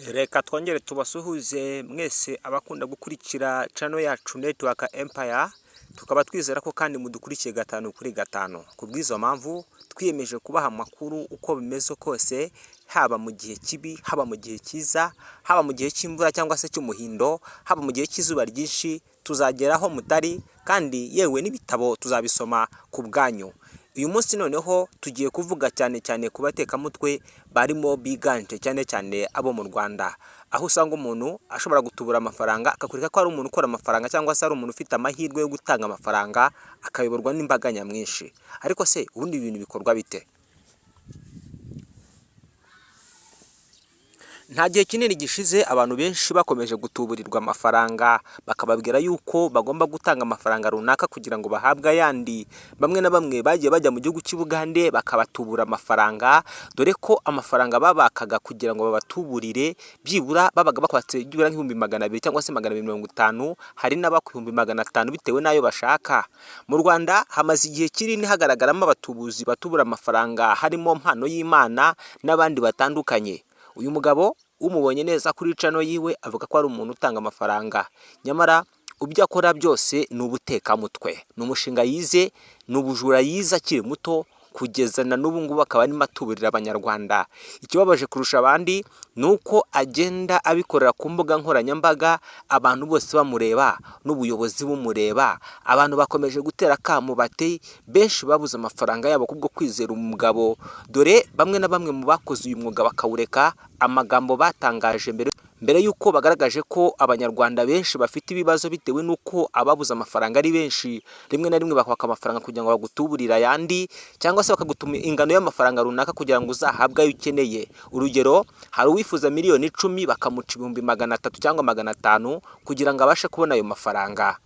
Reka twongere tubasuhuze mwese abakunda gukurikira channel yacu Network Empire, tukaba twizera ko kandi mudukurikiye 5/5. Kubwizo mpamvu twiyemeje kubaha amakuru uko bimeze kose, haba mu gihe kibi, haba mu gihe cyiza, haba mu gihe cy'imvura cyangwa se cy'umuhindo, haba mu gihe cy'izuba ryinshi, tuzageraho mutari kandi yewe n'ibitabo tuzabisoma ku bwanyu. Uyu munsi noneho tugiye kuvuga cyane ku batekamutwe barimo biganje cyane abo mu Rwanda, aho usanga umuntu ashobora gutubura amafaranga akakureka ko ari umuntu ukora amafaranga cyangwa se ari umuntu ufite amahirwe yo gutanga amafaranga akayoborwa n'imbaga nyamwinshi. Ariko se ubundi ibintu bikorwa bite? Nta gihe kinini gishize abantu benshi bakomeje gutuburirwa amafaranga, bakababwira yuko bagomba gutanga amafaranga runaka kugira ngo bahabwe ayandi. Bamwe na bamwe bagiye bajya mu gihugu cy'Ubugande bakabatubura amafaranga, dore ko amafaranga babakaga kugira ngo babatuburire byibura babaga bakwatse byibura nk'ibihumbi 200 cyangwa se 250, hari n'abakubihumbi 500 bitewe nayo bashaka. Mu Rwanda hamaze igihe kinini hagaragaramo abatubuzi batubura amafaranga, harimo Mpanoyimana n'abandi batandukanye. Uyu mugabo umubonye neza kuri channel yiwe avuga ko ari umuntu utanga amafaranga, nyamara ubyo akora byose ni ubutekamutwe, ni umushinga yize, ni ubujura yize akiri muto kugeza na n'ubu ngubu akaba ari matuburira abanyarwanda. Ikibabaje kurusha abandi nuko agenda abikorera ku mbuga nkoranyambaga, abantu bose bamureba n'ubuyobozi bumureba. Abantu bakomeje gutera akamu bati benshi babuze amafaranga yabo kubwo kwizera umugabo, dore bamwe na bamwe mu bakoze uyu mwuga bakawureka. Amagambo batangaje mbere yuko bagaragaje ko abanyarwanda benshi bafite ibibazo bitewe nuko ababuze amafaranga ari benshi, rimwe na rimwe bakwaka amafaranga kugira ngo bagutuburira ayandi, cyangwa se bakagutuma ingano y'amafaranga runaka kugira ngo uzahabwe ayo ukeneye. Urugero, hari uwifuza miliyoni 10 bakamuca ibihumbi 300 cyangwa 500 kugira ngo abashe kubona ayo mafaranga.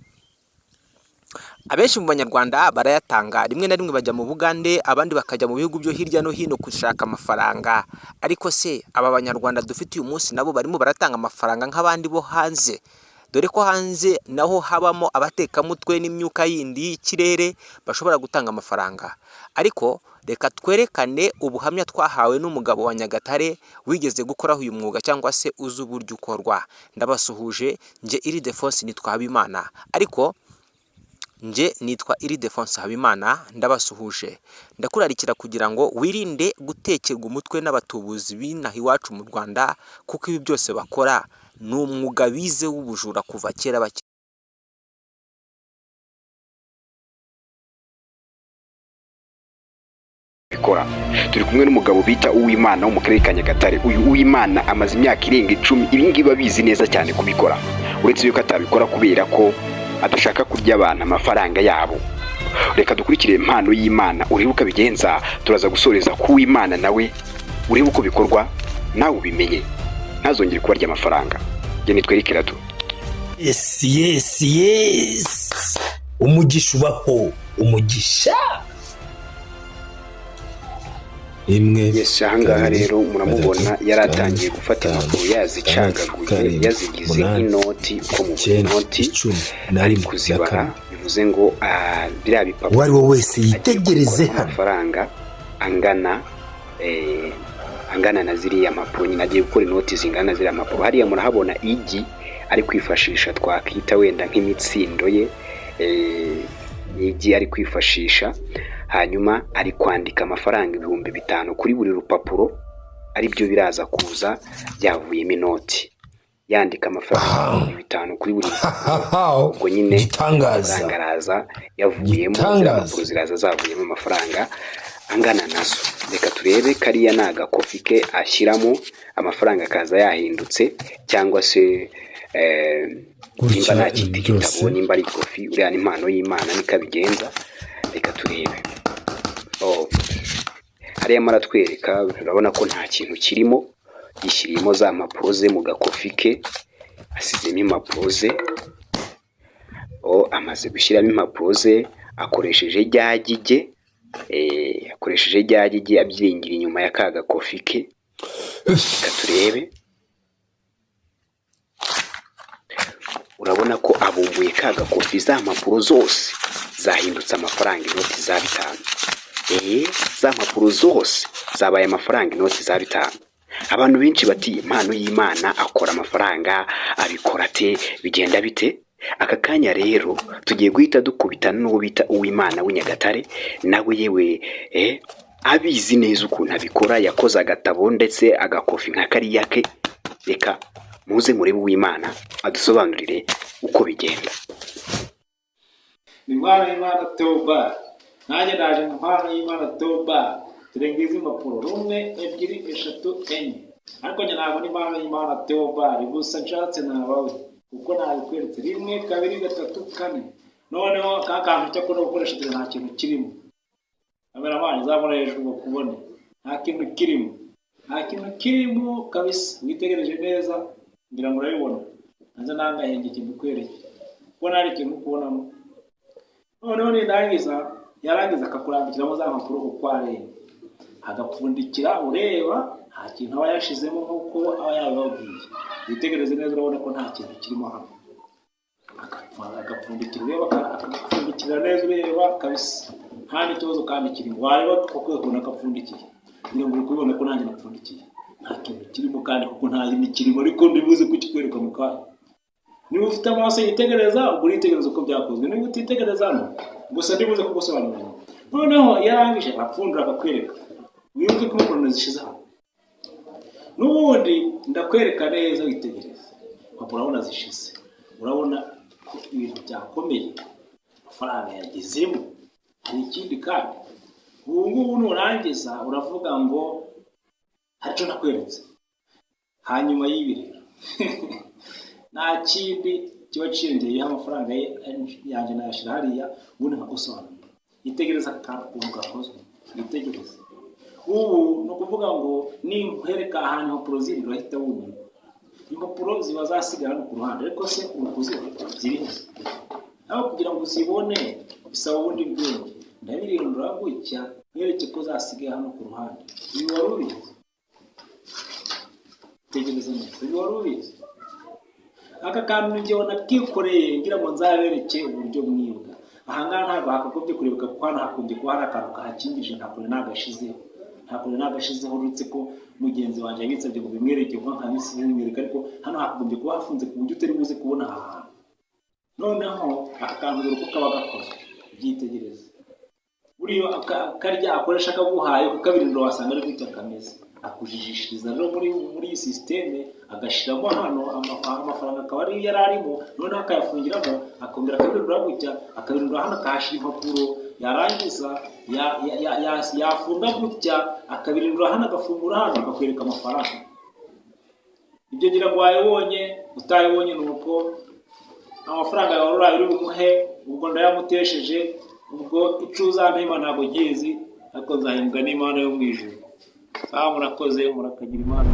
Abenshi mu banyarwanda barayatanga, rimwe na rimwe bajya mu Bugande, abandi bakajya mu bihugu byo hirya no hino gushaka amafaranga. Ariko se aba banyarwanda dufite uyu munsi nabo barimo baratanga amafaranga nk'abandi bo hanze? Dore ko hanze naho habamo abatekamutwe n'imyuka yindi y'ikirere bashobora gutanga amafaranga. Ariko reka twerekane ubuhamya twahawe n'umugabo wa Nyagatare wigeze gukoraho uyu mwuga cyangwa se uzi uburyo ukorwa. Ndabasuhuje, nje Ildefonse nitwa Habimana, ariko nje nitwa Ildefonse Habimana, ndabasuhuje. Ndakurarikira kugira ngo wirinde gutekerwa umutwe n'abatubuzi b'inaha iwacu mu Rwanda, kuko ibi byose bakora ni umwuga bize w'ubujura kuva kera bake. Turi kumwe n'umugabo bita Uwimana wo mu karere ka Nyagatare. Uyu Uwimana amaze imyaka irenga 10 ibingibi babizi neza cyane kubikora, uretse yuko atabikora kubera ko adashaka kurya abantu amafaranga yabo. Reka dukurikire Mpanoyimana urebe uko bigenza, turaza gusoreza ku Uwimana nawe urebe uko bikorwa nawe ubimenye, ntazongere kubarya amafaranga. Je nitwerekera tu. Yes. Umugisha ubaho, umugisha. Yes, ahangaha rero muramubona yaratangiye gufata impapuro yazicagaguye, yazigize inoti ko mu noti ari kuzibara. Bivuze ngo biriya bipapuro wari wo wese yitegereze amafaranga angana na ziriya mpapuro. Nyine agiye gukora inoti zingana na ziriya mpapuro. Hariya murahabona igi ari kwifashisha, twakita wenda nk'imitsindo ye, igi ari kwifashisha. Hanyuma ari kwandika amafaranga 5,000 kuri buri rupapuro, ari byo biraza kuza byavuyemo inoti. Yandika amafaranga 5,000 kuri buri rupapuro, ubwo nyine itangaza yavuyemo zirapapuro ziraza zavuyemo amafaranga angana nazo. Reka turebe kariya naga kofi ke ashyiramo amafaranga kaza yahindutse, cyangwa se nimba nta kindi gitabo, nimba ari kofi, uriya ni Mpanoyimana nikabigenza. Reka turebe. Hariya maratwereka, urabona ko nta kintu kirimo, yishyiriyemo za mpapuro ze mu gakofi ke, asizemo impapuro ze. Amaze gushyiramo impapuro ze akoresheje ryagige, abyiringira inyuma ya ka gakofi ke. Reka turebe. Urabona ko abumbuye ka gakofi, za mpapuro zose zahindutse amafaranga inoti za 5. Za mpapuro zose zabaye amafaranga inoti za 5. Abantu benshi bati impano y'Imana akora amafaranga, abikora ate, bigenda bite? Aka kanya rero tugiye guhita dukubitana n'uwo bita Uwimana w'Inyagatare, nawe yewe abizi neza ukuntu abikora, yakoze agatabo ndetse agakofi nka kariya ke. Reka muze murebe Uwimana adusobanurire uko bigenda. Mpanoyimana Atubura, nanjye naje Mpanoyimana Atubura, turengeje impapuro 1, 2, 3, 4, ariko njye ntabwo ni Mpanoyimana Atubura, gusa nshatse nabawe kuko nabikweretse 1, 2, 3, 4. Noneho kakantu cyo kuno gukoresha nta kintu kirimo. Kamera manje zamura hejuru bakubone, nta kintu kirimo kabisa. Witegereje neza ngira ngo urabibona, nanze nangahenge ikintu kwereke ko nari ikintu kubonamo. Noneho yarangiza akakurambikiramo za mpapuro uko areba, agapfundikira ureba nta kintu aba yashizemo nk'uko aba yababwiye. Witegereze neza urabona ko nta kintu kirimo hano. Agapfundikira ureba, agapfundikira neza ureba kabisa, nta n'ikibazo kandi kirimo. Wareba kuko ukabona agapfundikiye, ngira ngo ukubona ko nanjye napfundikiye, nta kintu kirimo kandi kuko nta kintu kirimo, ariko ndibuze kukikwereka mu kanya. Niba ufite amaso yitegereza, ubwo uritegereza uko byakozwe. Niba utitegereza hano, gusa ndibuze kugusobanurira. Noneho yarangije apfundura akakwereka, wibuke ko impapuro zishize hano. N'ubundi ndakwereka neza, witegereza impapuro urabona zishize, urabona ibintu byakomeye, amafaranga yagezemo. Hari ikindi kandi, ubu ngubu nurangiza uravuga ngo hari icyo nakweretse. Hanyuma y'ibi rero nta kindi kiba cyiyongeyeho, amafaranga yanjye nayashyira hariya, ubundi nkagusobanurira. Yitegereza akantu ukuntu gakozwe, yitegereza. Ubu ni ukuvuga ngo nimpereka ahantu impapuro ziri urahita wumva. Impapuro ziba zasigara hano ku ruhande, ariko se ukuzibona ziri hose. Aho kugira ngo uzibone bisaba ubundi bwenge. Ndabirindura gutya mwereke ko zasigaye hano ku ruhande. Ibi wari ubizi? Tegereza neza, ibi wari ubizi? Aka kantu njyewe nakikoreye ngira ngo nzabereke uburyo mwibwa. Ahangaha ntabwo hakagombye kurebeka kuko hano hakunze kuba hari akantu kahakingije, ntakore nagashizeho uretse ko mugenzi wanjye yabitsabye ngo bimwereke vuba nkabisi bimwereka, ariko hano hakagombye kuba hafunze ku buryo utari buze kubona aha hantu. Noneho aka kantu rero uko kaba gakozwe, byitegereza. Buriya karya akoresha akaguhaye kukabirindira wasanga ari gutya kameze. Akujijishiriza rero muri iyi systeme, agashiramo hano amafaranga akaba ari yararimo, noneho akayafungiramo, akongera akabirindura gutya, akabirindura hano akahashira impapuro, yarangiza yafunga gutya, akabirindura hano, agafungura hano, akakwereka amafaranga. Ibyo ngira ngo wayibonye, utayibonye nuko amafaranga yawe uri bumuhe, ubwo ndayamutesheje, ubwo icuza mpema ntabwo ngizi, ariko nzahembwa n'Imana yo mu ijuru. Murakoze, murakagira Imana.